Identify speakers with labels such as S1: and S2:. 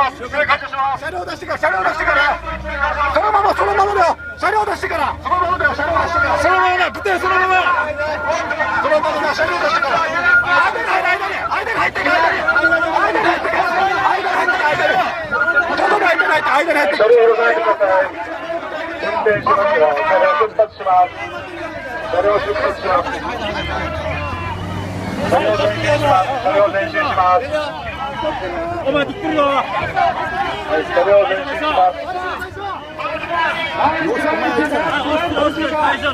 S1: ます。規制解除します。車両出してから、車両出してから。そのままだよ。車両出してから。そのままだよ、車両出してから。そのままだ、舞台そのまま。そのままだ、車両出してから。間に入ってる、間に入ってる。車両を押さえてください。運転しますよ。車両出発します。車両出発します。車両前進します。車両前進します。
S2: お前、びっくりだ。
S1: はい、車両前進します。
S2: 最初。